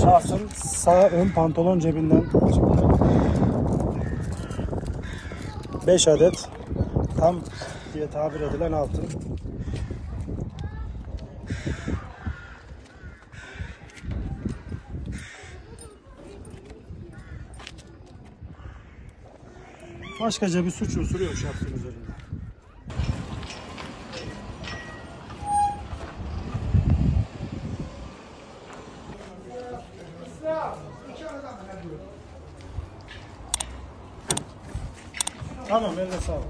Şahsın sağ ön pantolon cebinden çıktı. 5 adet tam diye tabir edilen altın. Başkaca bir suç unsuru yok şahsın üzerinde. Tamam, eline sağlık.